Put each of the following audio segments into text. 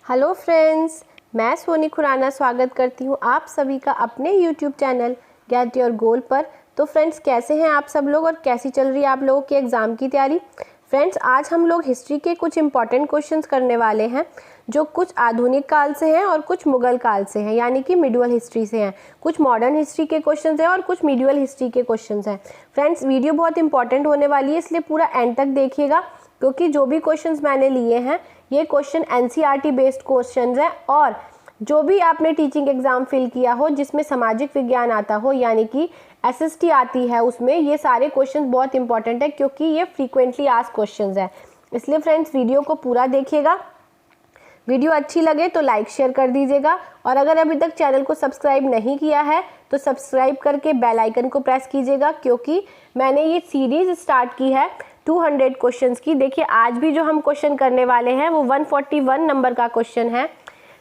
Hello friends, मैं सोनी खुराना स्वागत करती हूँ आप सभी का अपने YouTube channel get your goal पर। तो फ्रेंड्स, कैसे हैं आप सब लोग और कैसी चल रही है आप लोगों के एग्ज़ाम की तैयारी। फ्रेंड्स, आज हम लोग हिस्ट्री के कुछ इंपॉर्टेंट क्वेश्चंस करने वाले हैं जो कुछ आधुनिक काल से हैं और कुछ मुगल काल से हैं, यानी कि मिडिवल हिस्ट्री से हैं। कुछ मॉडर्न हिस्ट्री के क्वेश्चंस हैं और कुछ मिडिवल हिस्ट्री के क्वेश्चंस हैं। फ्रेंड्स, वीडियो बहुत इंपॉर्टेंट होने वाली है, इसलिए पूरा एंड तक देखिएगा, क्योंकि जो भी क्वेश्चंस मैंने लिए हैं ये क्वेश्चन एनसीईआरटी बेस्ड क्वेश्चंस हैं। और जो भी आपने टीचिंग एग्जाम फिल किया हो जिसमें सामाजिक विज्ञान आता हो, यानी कि एसएसटी आती है, उसमें ये सारे क्वेश्चंस बहुत इंपॉर्टेंट है, क्योंकि ये फ्रीक्वेंटली आस्क्ड क्वेश्चंस हैं। इसलिए फ्रेंड्स, वीडियो को पूरा देखिएगा। वीडियो अच्छी लगे तो लाइक शेयर कर दीजिएगा, और अगर अभी तक चैनल को सब्सक्राइब नहीं किया है तो सब्सक्राइब करके बेल आइकन को प्रेस कीजिएगा, क्योंकि मैंने ये सीरीज स्टार्ट की है 200 क्वेश्चंस की। देखिए, आज भी जो हम क्वेश्चन करने वाले हैं वो 141 नंबर का क्वेश्चन है।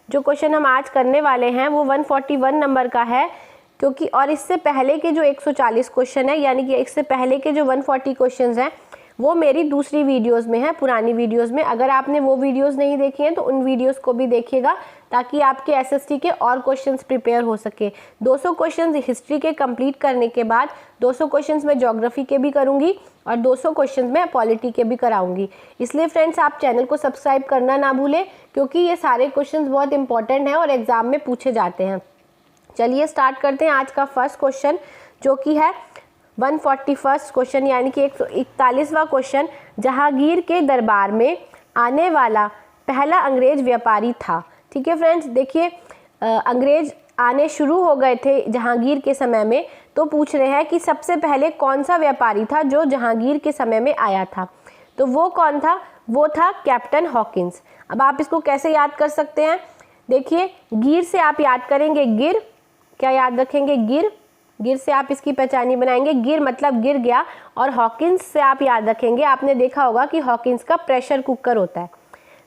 जो क्वेश्चन हम आज करने वाले हैं वो 141 नंबर का है, क्योंकि और इससे पहले के जो 140 क्वेश्चन है, यानी कि इससे पहले के जो 140 क्वेश्चंस हैं वो मेरी दूसरी वीडियोस में है, पुरानी वीडियोस में। अगर आपने वो वीडियोस नहीं देखी हैं तो उन वीडियोस को भी देखिएगा, ताकि आपके एसएसटी के और क्वेश्चंस प्रिपेयर हो सके। 200 क्वेश्चंस हिस्ट्री के कंप्लीट करने के बाद 200 क्वेश्चंस मैं ज्योग्राफी के भी करूंगी और 200 क्वेश्चंस मैं पॉलिटी के भी कराऊंगी। इसलिए फ्रेंड्स, आप चैनल को सब्सक्राइब करना ना भूलें, क्योंकि ये सारे क्वेश्चंस बहुत इंपॉर्टेंट हैं और एग्जाम में पूछे जाते हैं। चलिए स्टार्ट करते हैं आज का फर्स्ट क्वेश्चन, जो कि है 141 क्वेश्चन, यानी कि 141वां क्वेश्चन। जहांगीर के दरबार में आने वाला पहला अंग्रेज व्यापारी था। ठीक है फ्रेंड्स, देखिए अंग्रेज आने शुरू हो गए थे जहांगीर के समय में, तो पूछ रहे हैं कि सबसे पहले कौन सा व्यापारी था जो जहांगीर के समय में आया था। तो वो कौन था? वो था कैप्टन हॉकिंस। अब आप इसको कैसे याद कर सकते हैं? देखिए, गिर से आप याद करेंगे, गिर क्या याद रखेंगे? गिर। गिर से आप इसकी पहचानी बनाएंगे, गिर मतलब गिर गया। और हॉकिंस से आप याद रखेंगे, आपने देखा होगा कि हॉकिंस का प्रेशर कुकर होता है।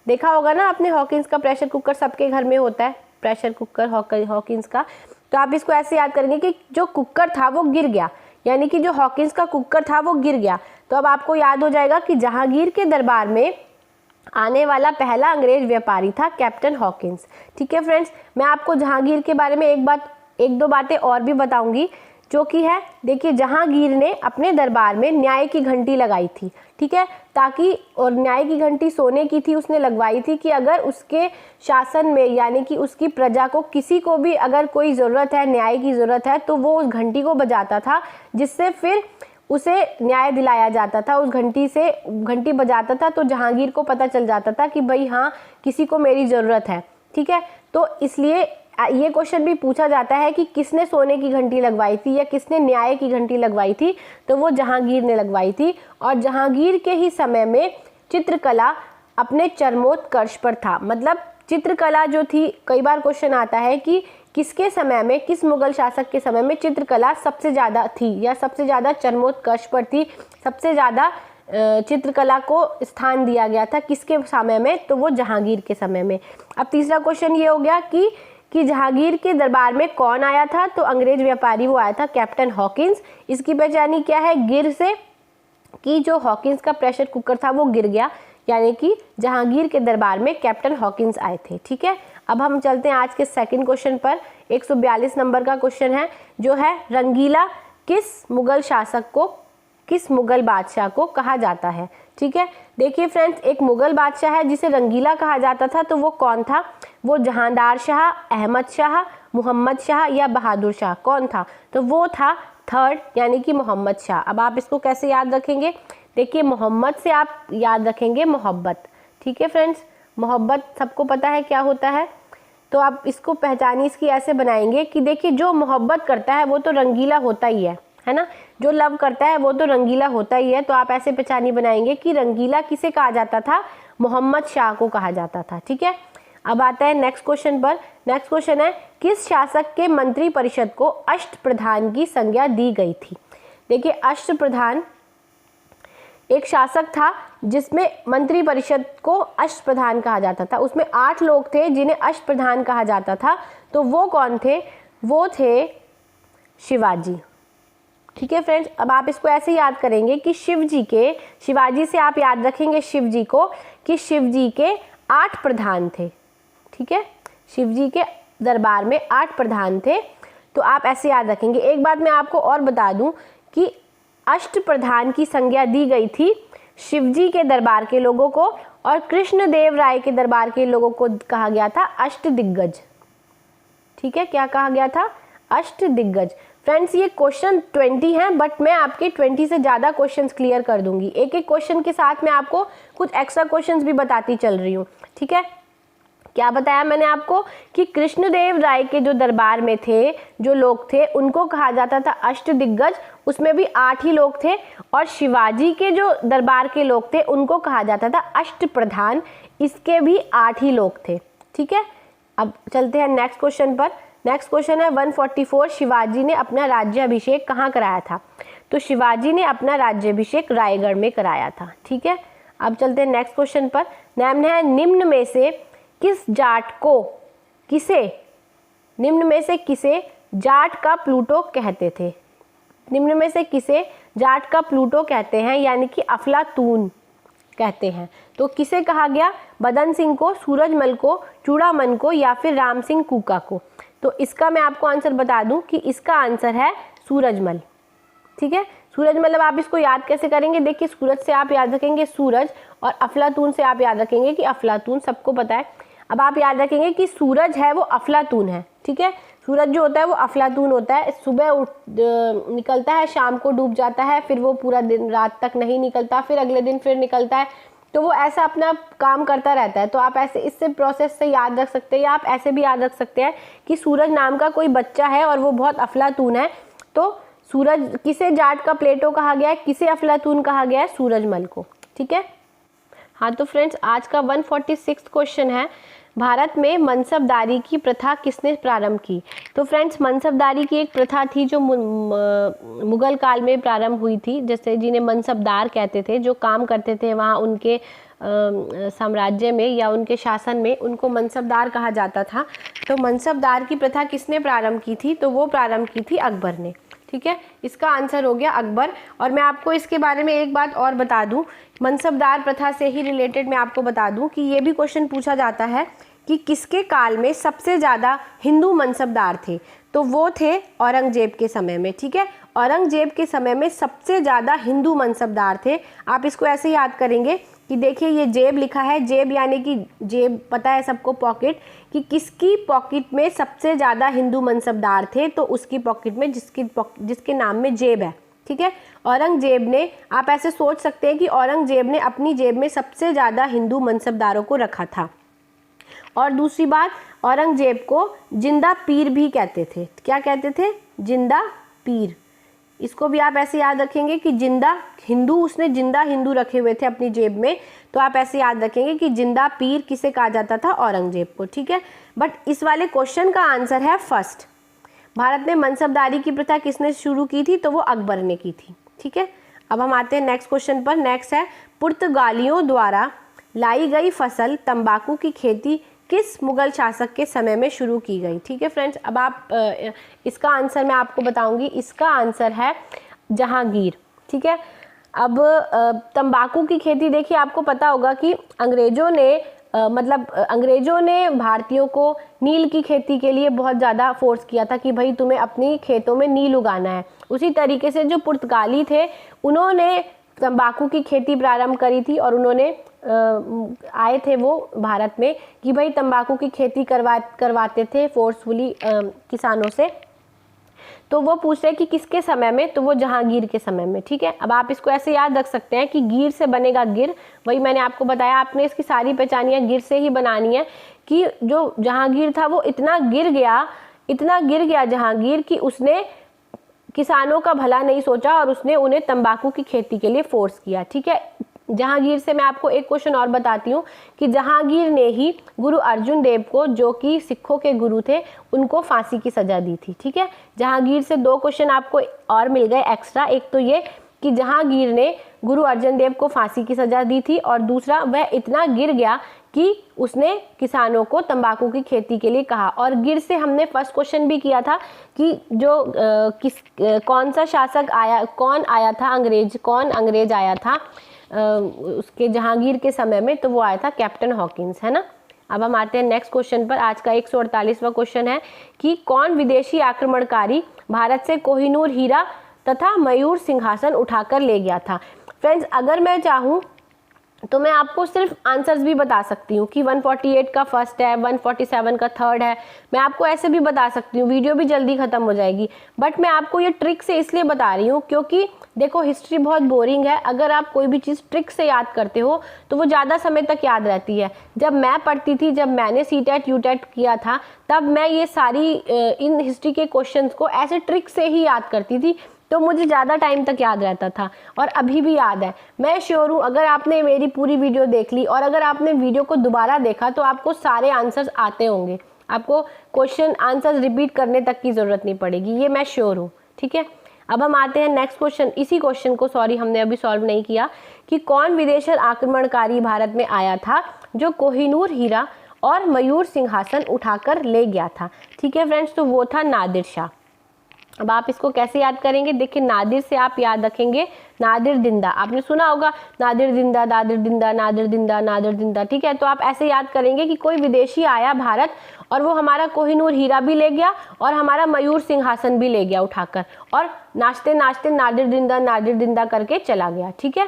देखा होगा ना आपने, हॉकिंस का प्रेशर कुकर सबके घर में होता है, प्रेशर कुकर हॉकिंस का। तो आप इसको ऐसे याद करेंगे कि जो कुकर था वो गिर गया, यानी कि जो हॉकिंस का कुकर था वो गिर गया। तो अब आपको याद हो जाएगा कि जहांगीर के दरबार में आने वाला पहला अंग्रेज व्यापारी था कैप्टन हॉकिंस। ठीक है फ्रेंड्स, मैं आपको जहांगीर के बारे में एक दो बातें और भी बताऊंगी, जो कि है, देखिए, जहांगीर ने अपने दरबार में न्याय की घंटी लगाई थी। ठीक है, ताकि, और न्याय की घंटी सोने की थी, उसने लगवाई थी कि अगर उसके शासन में, यानी कि उसकी प्रजा को, किसी को भी अगर कोई ज़रूरत है, न्याय की ज़रूरत है, तो वो उस घंटी को बजाता था, जिससे फिर उसे न्याय दिलाया जाता था। उस घंटी से घंटी बजाता था तो जहांगीर को पता चल जाता था कि भाई हाँ, किसी को मेरी ज़रूरत है। ठीक है, तो इसलिए ये क्वेश्चन भी पूछा जाता है कि किसने सोने की घंटी लगवाई थी या किसने न्याय की घंटी लगवाई थी। तो वो जहांगीर ने लगवाई थी, और जहांगीर के ही समय में चित्रकला अपने चरमोत्कर्ष पर था। मतलब चित्रकला जो थी, कई बार क्वेश्चन आता है कि किसके समय में, किस मुगल शासक के समय में चित्रकला सबसे ज़्यादा थी या सबसे ज़्यादा चरमोत्कर्ष पर थी, सबसे ज़्यादा चित्रकला को स्थान दिया गया था, किसके समय में? तो वो जहांगीर के समय में। अब तीसरा क्वेश्चन ये हो गया कि जहांगीर के दरबार में कौन आया था? तो अंग्रेज व्यापारी वो आया था, कैप्टन हॉकिंस। इसकी पहचानी क्या है? गिर से, कि जो हॉकिंस का प्रेशर कुकर था वो गिर गया, यानी कि जहांगीर के दरबार में कैप्टन हॉकिंस आए थे। ठीक है, अब हम चलते हैं आज के सेकंड क्वेश्चन पर। 142 नंबर का क्वेश्चन है, जो है रंगीला किस मुगल शासक को, किस मुगल बादशाह को कहा जाता है? ठीक है, देखिए फ्रेंड्स, एक मुगल बादशाह है जिसे रंगीला कहा जाता था, तो वो कौन था? वो जहांदार शाह, अहमद शाह, मोहम्मद शाह या बहादुर शाह, कौन था? तो वो था थर्ड, यानी कि मोहम्मद शाह। अब आप इसको कैसे याद रखेंगे? देखिए, मोहम्मद से आप याद रखेंगे मोहब्बत। ठीक है फ्रेंड्स, मोहब्बत सबको पता है क्या होता है, तो आप इसको पहचानी इसकी ऐसे बनाएंगे कि देखिए, जो मोहब्बत करता है वो तो रंगीला होता ही है ना, जो लव करता है वो तो रंगीला होता ही है। तो आप ऐसे पहचानी बनाएंगे कि रंगीला किसे कहा जाता था? मोहम्मद शाह को कहा जाता था। ठीक है, अब आता है नेक्स्ट क्वेश्चन पर। नेक्स्ट क्वेश्चन है, किस शासक के मंत्री परिषद को अष्टप्रधान की संज्ञा दी गई थी? देखिए, अष्टप्रधान एक शासक था जिसमें मंत्री परिषद को अष्टप्रधान कहा जाता था। उसमें 8 लोग थे जिन्हें अष्टप्रधान कहा जाता था। तो वो कौन थे? वो थे शिवाजी। ठीक है फ्रेंड्स, अब आप इसको ऐसे याद करेंगे कि शिवाजी से आप याद रखेंगे शिवजी को, कि शिवजी के 8 प्रधान थे। ठीक है, शिव जी के दरबार में 8 प्रधान थे। तो आप ऐसे याद रखेंगे। एक बात मैं आपको और बता दूं कि अष्ट प्रधान की संज्ञा दी गई थी शिव जी के दरबार के लोगों को, और कृष्णदेव राय के दरबार के लोगों को कहा गया था अष्ट दिग्गज। ठीक है, क्या कहा गया था? अष्ट दिग्गज। फ्रेंड्स, ये क्वेश्चन 20 हैं, बट मैं आपके 20 से ज़्यादा क्वेश्चंस क्लियर कर दूंगी। एक एक क्वेश्चन के साथ मैं आपको कुछ एक्स्ट्रा क्वेश्चंस भी बताती चल रही हूँ। ठीक है, क्या बताया मैंने आपको कि कृष्णदेव राय के जो दरबार में थे, जो लोग थे, उनको कहा जाता था अष्ट दिग्गज। उसमें भी 8 ही लोग थे। और शिवाजी के जो दरबार के लोग थे उनको कहा जाता था अष्ट प्रधान। इसके भी 8 ही लोग थे। ठीक है, अब चलते हैं नेक्स्ट क्वेश्चन पर। नेक्स्ट क्वेश्चन है 144। शिवाजी ने अपना राज्याभिषेक कहाँ कराया था? तो शिवाजी ने अपना राज्याभिषेक रायगढ़ में कराया था। ठीक है, अब चलते हैं नेक्स्ट क्वेश्चन पर। निम्न में से किसे जाट का प्लूटो कहते थे? निम्न में से किसे जाट का प्लूटो कहते हैं, यानी कि अफलातून कहते हैं? तो किसे कहा गया? बदन सिंह को, सूरजमल को, चूड़ामन को, या फिर राम सिंह कूका को? तो इसका मैं आपको आंसर बता दूं कि इसका आंसर है सूरजमल। ठीक है, सूरजमल। अब आप इसको याद कैसे करेंगे? देखिए, सूरज से आप याद रखेंगे सूरज, और अफलातून से आप याद रखेंगे कि अफलातून, सबको पता है। अब आप याद रखेंगे कि सूरज है वो अफलातून है। ठीक है, सूरज जो होता है वो अफलातून होता है। सुबह निकलता है, शाम को डूब जाता है, फिर वो पूरा दिन रात तक नहीं निकलता, फिर अगले दिन फिर निकलता है। तो वो ऐसा अपना काम करता रहता है। तो आप ऐसे इससे प्रोसेस से याद रख सकते हैं, या आप ऐसे भी याद रख सकते हैं कि सूरज नाम का कोई बच्चा है और वो बहुत अफलातून है। तो सूरज, किसे जाट का प्लेटो कहा गया है, किसे अफलातून कहा गया है? सूरजमल को। ठीक है, हाँ। तो फ्रेंड्स, आज का 146 क्वेश्चन है, भारत में मनसबदारी की प्रथा किसने प्रारंभ की? तो फ्रेंड्स, मनसबदारी की एक प्रथा थी जो मुगल काल में प्रारंभ हुई थी। जैसे जिन्हें मनसबदार कहते थे, जो काम करते थे वहाँ उनके साम्राज्य में या उनके शासन में, उनको मनसबदार कहा जाता था। तो मनसबदार की प्रथा किसने प्रारंभ की थी? तो वो प्रारंभ की थी अकबर ने। ठीक है, इसका आंसर हो गया अकबर। और मैं आपको इसके बारे में एक बात और बता दूं, मनसबदार प्रथा से ही रिलेटेड मैं आपको बता दूं कि ये भी क्वेश्चन पूछा जाता है कि किसके काल में सबसे ज़्यादा हिंदू मनसबदार थे? तो वो थे औरंगजेब के समय में। ठीक है, औरंगजेब के समय में सबसे ज़्यादा हिंदू मनसबदार थे। आप इसको ऐसे याद करेंगे कि देखिए, ये जेब लिखा है, जेब यानी कि जेब, पता है सबको पॉकेट, कि किसकी पॉकेट में सबसे ज़्यादा हिंदू मनसबदार थे? तो उसकी पॉकेट में जिसके नाम में जेब है। ठीक है, औरंगजेब ने, आप ऐसे सोच सकते हैं कि औरंगजेब ने अपनी जेब में सबसे ज़्यादा हिंदू मनसबदारों को रखा था। और दूसरी बात, औरंगजेब को जिंदा पीर भी कहते थे। क्या कहते थे? जिंदा पीर। इसको भी आप ऐसे याद रखेंगे कि जिंदा हिंदू, उसने जिंदा हिंदू रखे हुए थे अपनी जेब में। तो आप ऐसे याद रखेंगे कि जिंदा पीर किसे कहा जाता था? औरंगजेब को। ठीक है, बट इस वाले क्वेश्चन का आंसर है फर्स्ट। भारत में मनसबदारी की प्रथा किसने शुरू की थी? तो वो अकबर ने की थी। ठीक है, अब हम आते हैं नेक्स्ट क्वेश्चन पर। नेक्स्ट है, पुर्तगालियों द्वारा लाई गई फसल तंबाकू की खेती किस मुगल शासक के समय में शुरू की गई? ठीक है फ्रेंड्स, अब आप इसका आंसर मैं आपको बताऊंगी। इसका आंसर है जहांगीर। ठीक है, अब तंबाकू की खेती, देखिए आपको पता होगा कि अंग्रेज़ों ने भारतीयों को नील की खेती के लिए बहुत ज़्यादा फोर्स किया था कि भाई तुम्हें अपनी खेतों में नील उगाना है। उसी तरीके से जो पुर्तगाली थे, उन्होंने तंबाकू की खेती प्रारंभ करी थी, और उन्होंने आए थे वो भारत में कि भाई तंबाकू की खेती करवाते थे फोर्सफुली किसानों से। तो वो पूछ रहे कि किसके समय में? तो वो जहांगीर के समय में। ठीक है, अब आप इसको ऐसे याद रख सकते हैं कि गिर से बनेगा गिर। वही मैंने आपको बताया, आपने इसकी सारी पहचानियाँ गिर से ही बनानी है कि जो जहांगीर था वो इतना गिर गया जहांगीर कि उसने किसानों का भला नहीं सोचा और उसने उन्हें तंबाकू की खेती के लिए फोर्स किया। ठीक है, जहांगीर से मैं आपको एक क्वेश्चन और बताती हूँ कि जहांगीर ने ही गुरु अर्जुन देव को, जो कि सिखों के गुरु थे, उनको फांसी की सजा दी थी। ठीक है, जहांगीर से 2 क्वेश्चन आपको और मिल गए एक्स्ट्रा। एक तो ये कि जहांगीर ने गुरु अर्जुन देव को फांसी की सजा दी थी, और दूसरा वह इतना गिर गया कि उसने किसानों को तंबाकू की खेती के लिए कहा। और गिर से हमने फर्स्ट क्वेश्चन भी किया था कि जो कौन सा शासक आया, कौन अंग्रेज आया था उसके जहांगीर के समय में? तो वो आया था कैप्टन हॉकिंस, है ना। अब हम आते हैं नेक्स्ट क्वेश्चन पर। आज का 148वां क्वेश्चन है कि कौन विदेशी आक्रमणकारी भारत से कोहिनूर हीरा तथा मयूर सिंहासन उठाकर ले गया था। फ्रेंड्स, अगर मैं चाहूँ तो मैं आपको सिर्फ आंसर्स भी बता सकती हूँ कि 148 का फर्स्ट है, 147 का थर्ड है, मैं आपको ऐसे भी बता सकती हूँ, वीडियो भी जल्दी ख़त्म हो जाएगी। बट मैं आपको ये ट्रिक से इसलिए बता रही हूँ क्योंकि देखो हिस्ट्री बहुत बोरिंग है। अगर आप कोई भी चीज़ ट्रिक से याद करते हो तो वो ज़्यादा समय तक याद रहती है। जब मैं पढ़ती थी, जब मैंने सीटेट यूटेट किया था, तब मैं ये सारी इन हिस्ट्री के क्वेश्चंस को ऐसे ट्रिक से ही याद करती थी, तो मुझे ज़्यादा टाइम तक याद रहता था और अभी भी याद है। मैं श्योर हूँ अगर आपने मेरी पूरी वीडियो देख ली और अगर आपने वीडियो को दोबारा देखा तो आपको सारे आंसर्स आते होंगे, आपको क्वेश्चन आंसर्स रिपीट करने तक की ज़रूरत नहीं पड़ेगी, ये मैं श्योर हूँ। ठीक है, अब हम आते हैं नेक्स्ट क्वेश्चन। इसी क्वेश्चन को हमने अभी सॉल्व नहीं किया कि कौन विदेशी आक्रमणकारी भारत में आया था जो कोहिनूर हीरा और मयूर सिंहासन उठाकर ले गया था। ठीक है फ्रेंड्स, तो वो था नादिर शाह। अब आप इसको कैसे याद करेंगे, देखिए नादिर से आप याद रखेंगे नादिर दिंदा, आपने सुना होगा नादिर दिंदा, दादिर दिंदा, नादिर दिंदा, नादिर दिंदा। ठीक है, तो आप ऐसे याद करेंगे कि कोई विदेशी आया भारत और वो हमारा कोहिनूर हीरा भी ले गया और हमारा मयूर सिंहासन भी ले गया उठाकर, और नाचते नाचते नादिर दिंदा करके चला गया। ठीक है,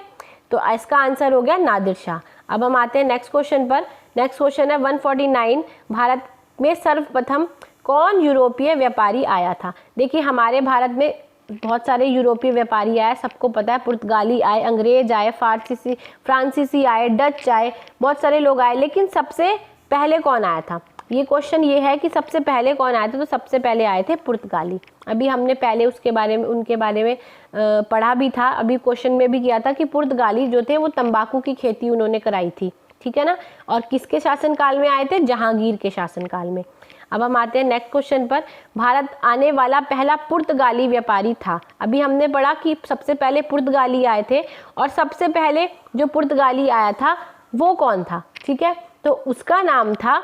तो इसका आंसर हो गया नादिर शाह। अब हम आते हैं नेक्स्ट क्वेश्चन पर। नेक्स्ट क्वेश्चन है 149, भारत में सर्वप्रथम कौन यूरोपीय व्यापारी आया था। देखिए हमारे भारत में बहुत सारे यूरोपीय व्यापारी आए, सबको पता है, पुर्तगाली आए, अंग्रेज आए, फ्रांसीसी आए, डच आए, बहुत सारे लोग आए, लेकिन सबसे पहले कौन आया था। ये क्वेश्चन ये है कि सबसे पहले कौन आए थे, तो सबसे पहले आए थे पुर्तगाली। अभी हमने पहले उसके बारे में, उनके बारे में पढ़ा भी था, अभी क्वेश्चन में भी किया था कि पुर्तगाली जो थे वो तंबाकू की खेती उन्होंने कराई थी। ठीक है ना, और किसके शासनकाल में आए थे, जहांगीर के शासनकाल में। अब हम आते हैं नेक्स्ट क्वेश्चन पर। भारत आने वाला पहला पुर्तगाली व्यापारी था। अभी हमने पढ़ा कि सबसे पहले पुर्तगाली आए थे और सबसे पहले जो पुर्तगाली आया था वो कौन था। ठीक है, तो उसका नाम था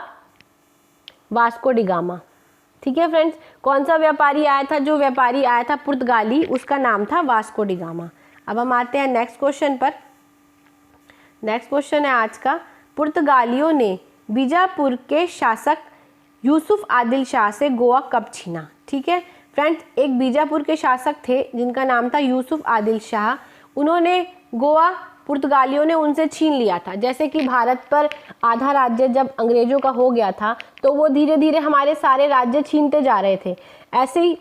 वास्को डी गामा। ठीक है फ्रेंड्स, कौन सा व्यापारी आया था, जो व्यापारी आया था पुर्तगाली, उसका नाम था वास्को डी गामा। अब हम आते हैं नेक्स्ट क्वेश्चन पर। नेक्स्ट क्वेश्चन है आज का, पुर्तगालियों ने बीजापुर के शासक यूसुफ आदिल शाह से गोवा कब छीना। ठीक है फ्रेंड्स, एक बीजापुर के शासक थे जिनका नाम था यूसुफ आदिल शाह, उन्होंने गोवा पुर्तगालियों ने उनसे छीन लिया था। जैसे कि भारत पर आधा राज्य जब अंग्रेजों का हो गया था तो वो धीरे धीरे हमारे सारे राज्य छीनते जा रहे थे, ऐसे ही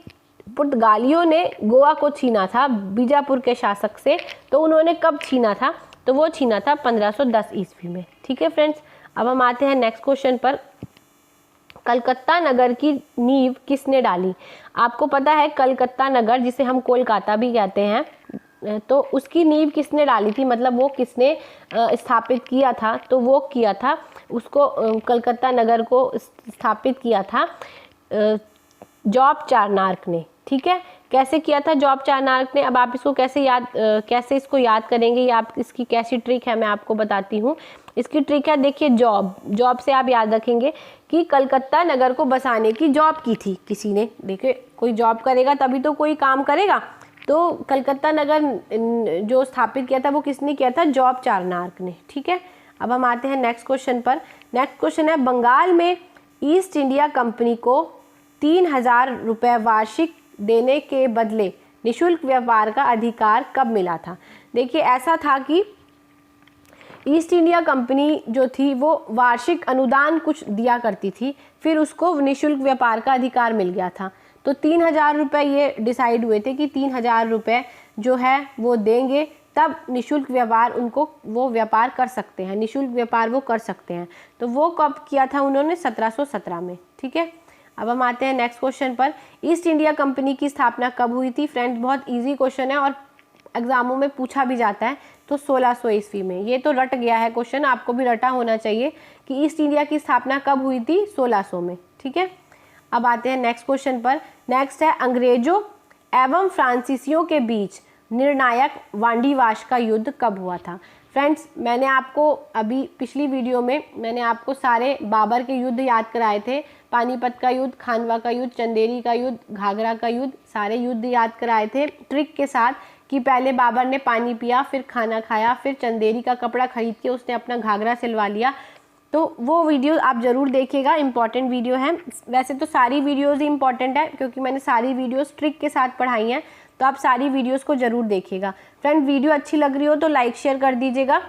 पुर्तगालियों ने गोवा को छीना था बीजापुर के शासक से। तो उन्होंने कब छीना था, तो वो छीना था 1510 ईस्वी में। ठीक है फ्रेंड्स, अब हम आते हैं नेक्स्ट क्वेश्चन पर। कलकत्ता नगर की नींव किसने डाली। आपको पता है कलकत्ता नगर, जिसे हम कोलकाता भी कहते हैं, तो उसकी नींव किसने डाली थी, मतलब वो किसने स्थापित किया था, तो वो किया था उसको, कलकत्ता नगर को स्थापित किया था जॉब चारनार्क ने। ठीक है, कैसे किया था जॉब चारनार्क ने। अब आप इसको कैसे इसको याद करेंगे, या आप इसकी कैसी ट्रिक है मैं आपको बताती हूँ। इसकी ट्रिक है, देखिए जॉब से आप याद रखेंगे कि कलकत्ता नगर को बसाने की जॉब की थी किसी ने। देखिए कोई जॉब करेगा तभी तो कोई काम करेगा, तो कलकत्ता नगर जो स्थापित किया था वो किसने किया था, जॉब चारनार्क ने। ठीक है, अब हम आते हैं नेक्स्ट क्वेश्चन पर। नेक्स्ट क्वेश्चन है, बंगाल में ईस्ट इंडिया कंपनी को 3000 रुपये वार्षिक देने के बदले निःशुल्क व्यापार का अधिकार कब मिला था। देखिए ऐसा था कि ईस्ट इंडिया कंपनी जो थी वो वार्षिक अनुदान कुछ दिया करती थी, फिर उसको निःशुल्क व्यापार का अधिकार मिल गया था। तो 3000 रुपये ये डिसाइड हुए थे कि 3000 रुपये जो है वो देंगे, तब निःशुल्क व्यापार उनको वो व्यापार कर सकते हैं, निःशुल्क व्यापार वो कर सकते हैं। तो वो कब किया था उन्होंने, 1717 में। ठीक है, अब हम आते हैं नेक्स्ट क्वेश्चन पर। ईस्ट इंडिया कंपनी की स्थापना कब हुई थी। फ्रेंड्स बहुत इजी क्वेश्चन है और एग्जामों में पूछा भी जाता है, तो 1600 ईस्वी में। ये तो रट गया है क्वेश्चन, आपको भी रटा होना चाहिए कि ईस्ट इंडिया की स्थापना कब हुई थी, 1600 में। ठीक है, अब आते हैं नेक्स्ट क्वेश्चन पर। नेक्स्ट है, अंग्रेजों एवं फ्रांसीसियों के बीच निर्णायक वांडीवाश का युद्ध कब हुआ था। फ्रेंड्स मैंने आपको अभी पिछली वीडियो में मैंने आपको सारे बाबर के युद्ध याद कराए थे, पानीपत का युद्ध, खानवा का युद्ध, चंदेरी का युद्ध, घाघरा का युद्ध, सारे युद्ध याद कराए थे ट्रिक के साथ कि पहले बाबर ने पानी पिया, फिर खाना खाया, फिर चंदेरी का कपड़ा खरीद के उसने अपना घाघरा सिलवा लिया, तो वो वीडियो आप ज़रूर देखिएगा, इम्पॉर्टेंट वीडियो है। वैसे तो सारी वीडियोज़ ही इम्पॉर्टेंट है क्योंकि मैंने सारी वीडियोज़ ट्रिक के साथ पढ़ाई हैं, तो आप सारी वीडियोज़ को ज़रूर देखिएगा। फ्रेंड वीडियो अच्छी लग रही हो तो लाइक शेयर कर दीजिएगा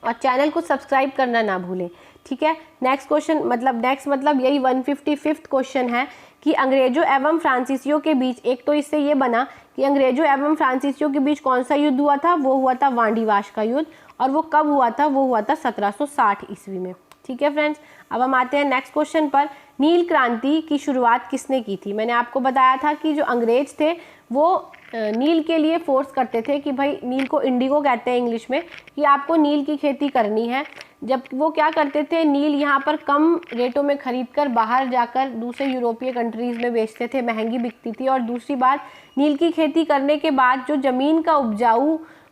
और चैनल को सब्सक्राइब करना ना भूलें, ठीक है। नेक्स्ट क्वेश्चन मतलब यही 155वां क्वेश्चन है कि अंग्रेजों एवं फ्रांसीसियों के बीच, एक तो इससे ये बना कि अंग्रेजों एवं फ्रांसीसियों के बीच कौन सा युद्ध हुआ था, वो हुआ था वांडीवाश का युद्ध, और वो कब हुआ था, वो हुआ था 1760 ईस्वी में, ठीक है फ्रेंड्स। अब हम आते हैं नेक्स्ट क्वेश्चन पर। नील क्रांति की शुरुआत किसने की थी? मैंने आपको बताया था कि जो अंग्रेज थे वो नील के लिए फोर्स करते थे कि भाई, नील को इंडिगो कहते हैं इंग्लिश में, कि आपको नील की खेती करनी है। जब वो क्या करते थे, नील यहाँ पर कम रेटों में खरीद कर बाहर जाकर दूसरे यूरोपीय कंट्रीज़ में बेचते थे, महंगी बिकती थी। और दूसरी बात, नील की खेती करने के बाद जो ज़मीन का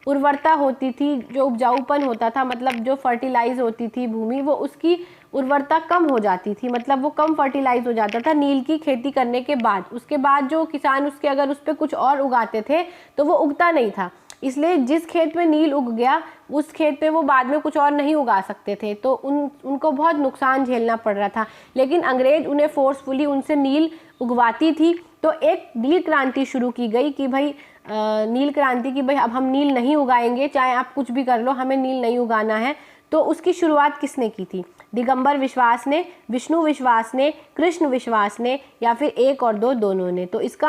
उर्वरता होती थी, जो उपजाऊपन होता था, मतलब जो फर्टिलाइज होती थी भूमि, वो उसकी उर्वरता कम हो जाती थी, मतलब वो कम फर्टिलाइज हो जाता था नील की खेती करने के बाद। उसके बाद जो किसान उसके अगर उस पर कुछ और उगाते थे तो वो उगता नहीं था, इसलिए जिस खेत में नील उग गया उस खेत में वो बाद में कुछ और नहीं उगा सकते थे, तो उनको बहुत नुकसान झेलना पड़ रहा था। लेकिन अंग्रेज उन्हें फोर्सफुली उनसे नील उगवाती थी, तो एक नील क्रांति शुरू की गई कि भाई नील क्रांति की, भाई अब हम नील नहीं उगाएंगे, चाहे आप कुछ भी कर लो, हमें नील नहीं उगाना है। तो उसकी शुरुआत किसने की थी? दिगंबर विश्वास ने, विष्णु विश्वास ने, कृष्ण विश्वास ने, या फिर एक और दो दोनों ने? तो इसका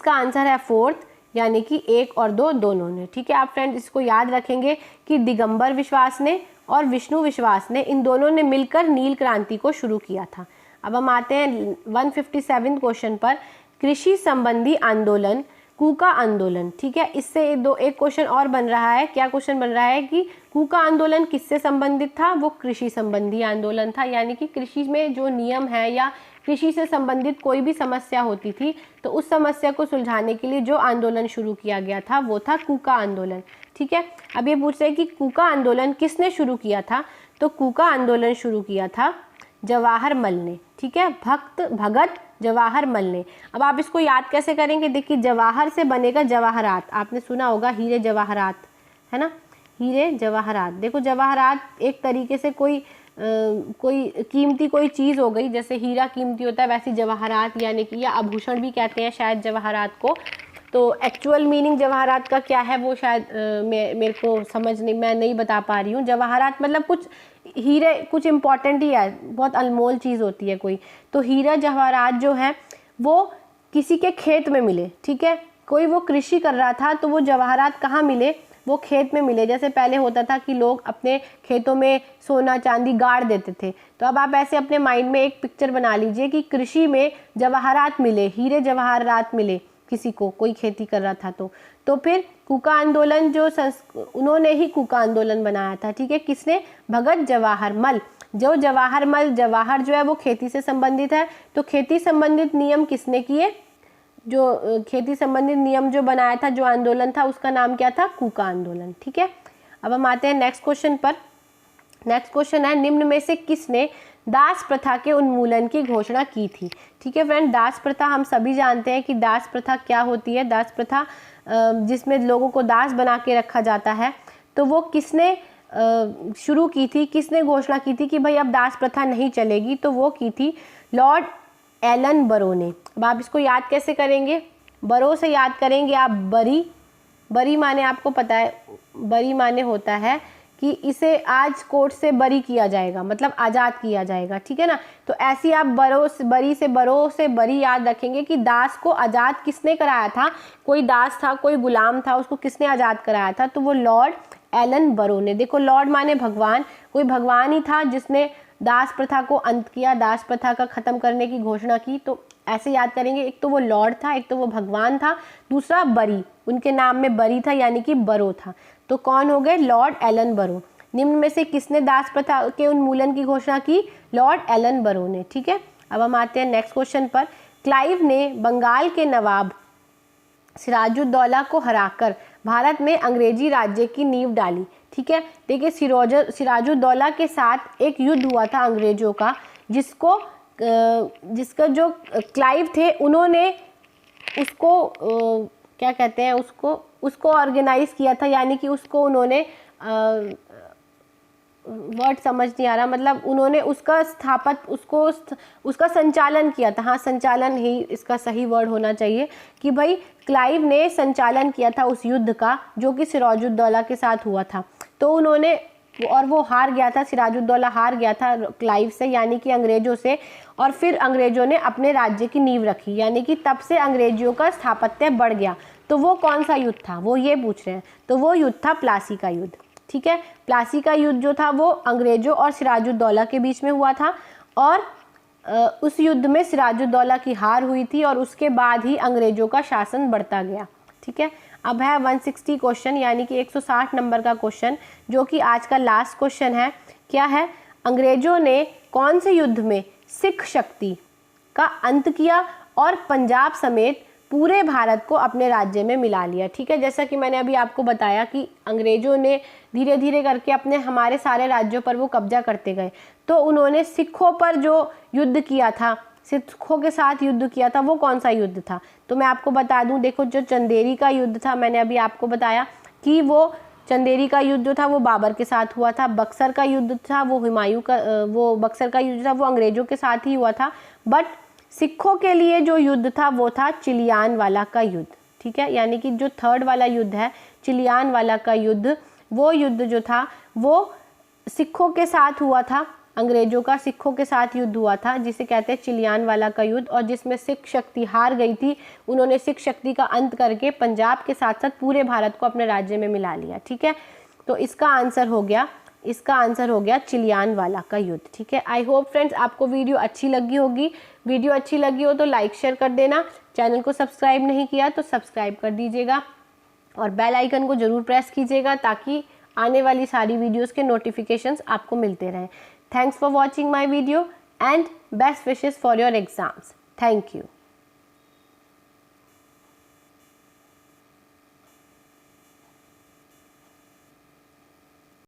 आंसर है फोर्थ, यानी कि एक और दो दोनों ने, ठीक है। आप फ्रेंड इसको याद रखेंगे कि दिगंबर विश्वास ने और विष्णु विश्वास ने, इन दोनों ने मिलकर नील क्रांति को शुरू किया था। अब हम आते हैं 157 क्वेश्चन पर। कृषि संबंधी आंदोलन, कूका आंदोलन, ठीक है। इससे एक क्वेश्चन और बन रहा है। क्या क्वेश्चन बन रहा है कि कूका आंदोलन किससे संबंधित था? वो कृषि संबंधी आंदोलन था, यानी कि कृषि में जो नियम है या कृषि से संबंधित कोई भी समस्या होती थी तो उस समस्या को सुलझाने के लिए जो आंदोलन शुरू किया गया था वो था कूका आंदोलन, ठीक है। अब ये पूछ रहे हैं कि कूका आंदोलन किसने शुरू किया था? तो कूका आंदोलन शुरू किया था जवाहरमल ने, ठीक है, भगत जवाहरमल ने। अब आप इसको याद कैसे करेंगे? देखिए, जवाहर से बनेगा जवाहरात, आपने सुना होगा हीरे जवाहरात, है ना, हीरे जवाहरात। देखो, जवाहरात एक तरीके से कोई कीमती कोई चीज़ हो गई, जैसे हीरा कीमती होता है वैसे जवाहरात, यानी कि या आभूषण भी कहते हैं शायद जवाहरात को। तो एक्चुअल मीनिंग जवाहरात का क्या है वो शायद मेरे को मैं नहीं बता पा रही हूँ। जवाहरात मतलब कुछ हीरे, कुछ इम्पॉर्टेंट ही है, बहुत अनमोल चीज़ होती है कोई। तो हीरा जवाहरात जो है वो किसी के खेत में मिले, ठीक है। कोई वो कृषि कर रहा था तो वो जवाहरात कहाँ मिले? वो खेत में मिले। जैसे पहले होता था कि लोग अपने खेतों में सोना चांदी गाड़ देते थे, तो अब आप ऐसे अपने माइंड में एक पिक्चर बना लीजिए कि कृषि में जवाहरात मिले, हीरे जवाहरात मिले किसी को, कोई खेती कर रहा था तो फिर कूका आंदोलन उन्होंने ही कूका आंदोलन बनाया था, ठीक है। किसने? भगत जवाहरमल। जवाहर जो है वो खेती से संबंधित है, तो खेती संबंधित नियम किसने किए? जो खेती संबंधित नियम जो बनाया था, जो आंदोलन था, उसका नाम क्या था? कूका आंदोलन, ठीक है। अब हम आते हैं नेक्स्ट क्वेश्चन पर। नेक्स्ट क्वेश्चन है, निम्न में से किसने दास प्रथा के उन्मूलन की घोषणा की थी? ठीक है फ्रेंड, दास प्रथा हम सभी जानते हैं कि दास प्रथा क्या होती है। दास प्रथा जिसमें लोगों को दास बना के रखा जाता है, तो वो किसने शुरू की थी, किसने घोषणा की थी कि भाई अब दास प्रथा नहीं चलेगी? तो वो की थी लॉर्ड एलन बरो ने। अब आप इसको याद कैसे करेंगे? बरो से याद करेंगे आप बरी माने आपको पता है, बरी माने होता है कि इसे आज कोर्ट से बरी किया जाएगा, मतलब आज़ाद किया जाएगा, ठीक है ना। तो ऐसी आप बरो से बरी याद रखेंगे कि दास को आज़ाद किसने कराया था? कोई दास था, कोई गुलाम था, उसको किसने आज़ाद कराया था? तो वो लॉर्ड एलन बरो ने। देखो, लॉर्ड माने भगवान, कोई भगवान ही था जिसने दास प्रथा को अंत किया, दास प्रथा का ख़त्म करने की घोषणा की। तो ऐसे याद करेंगे, एक तो वो लॉर्ड था, एक तो वो भगवान था, दूसरा बरी, उनके नाम में बरी था यानी कि बरो था। तो कौन हो गए? लॉर्ड एलन बरो। निम्न में से किसने दास प्रथा के उन्मूलन की घोषणा की? लॉर्ड एलन बरो ने, ठीक है। अब हम आते हैं नेक्स्ट क्वेश्चन पर। क्लाइव ने बंगाल के नवाब सिराजुद्दौला को हराकर भारत में अंग्रेजी राज्य की नींव डाली, ठीक है। देखिए, सिराजुद्दौला के साथ एक युद्ध हुआ था अंग्रेजों का, जिसका जो क्लाइव थे उन्होंने उसको क्या कहते हैं, उसको ऑर्गेनाइज किया था, यानी कि उसको उन्होंने वर्ड समझ नहीं आ रहा, मतलब उन्होंने उसका उसका संचालन किया था। हाँ, संचालन ही इसका सही वर्ड होना चाहिए कि भाई क्लाइव ने संचालन किया था उस युद्ध का जो कि सिराजुद्दौला के साथ हुआ था। तो उन्होंने, और वो हार गया था, सिराजुद्दौला हार गया था क्लाइव से, यानी कि अंग्रेज़ों से। और फिर अंग्रेज़ों ने अपने राज्य की नींव रखी, यानी कि तब से अंग्रेज़ों का स्थापत्य बढ़ गया। तो वो कौन सा युद्ध था, वो ये पूछ रहे हैं। तो वो युद्ध था प्लासी का युद्ध। ठीक है, प्लासी का युद्ध जो था वो अंग्रेज़ों और सिराजुद्दौला के बीच में हुआ था, और उस युद्ध में सिराजुद्दौला की हार हुई थी, और उसके बाद ही अंग्रेज़ों का शासन बढ़ता गया। ठीक है, अब है 160 क्वेश्चन, यानी कि 160 नंबर का क्वेश्चन, जो कि आज का लास्ट क्वेश्चन है। क्या है? अंग्रेज़ों ने कौन से युद्ध में सिख शक्ति का अंत किया और पंजाब समेत पूरे भारत को अपने राज्य में मिला लिया? ठीक है, जैसा कि मैंने अभी आपको बताया कि अंग्रेज़ों ने धीरे धीरे करके हमारे सारे राज्यों पर वो कब्जा करते गए। तो उन्होंने सिखों पर जो युद्ध किया था, सिखों के साथ युद्ध किया था, वो कौन सा युद्ध था? तो मैं आपको बता दूं, देखो जो चंदेरी का युद्ध था, मैंने अभी आपको बताया कि वो चंदेरी का युद्ध जो था वो बाबर के साथ हुआ था। बक्सर का युद्ध था वो हुमायूं का, वो बक्सर का युद्ध था वो अंग्रेज़ों के साथ ही हुआ था। बट सिखों के लिए जो युद्ध था वो था चिलियानवाला का युद्ध। ठीक है, यानी कि जो थर्ड वाला युद्ध है, चिलियानवाला का युद्ध, वो युद्ध जो था वो सिखों के साथ हुआ था। अंग्रेज़ों का सिखों के साथ युद्ध हुआ था, जिसे कहते हैं चिलियानवाला का युद्ध, और जिसमें सिख शक्ति हार गई थी। उन्होंने सिख शक्ति का अंत करके पंजाब के साथ साथ पूरे भारत को अपने राज्य में मिला लिया। ठीक है, तो इसका आंसर हो गया चिलियानवाला का युद्ध। ठीक है, आई होप फ्रेंड्स आपको वीडियो अच्छी लगी होगी। वीडियो अच्छी लगी हो तो लाइक शेयर कर देना, चैनल को सब्सक्राइब नहीं किया तो सब्सक्राइब कर दीजिएगा, और बेल आइकन को ज़रूर प्रेस कीजिएगा ताकि आने वाली सारी वीडियोस के नोटिफिकेशंस आपको मिलते रहें। Thanks for watching my video and best wishes for your exams. Thank you.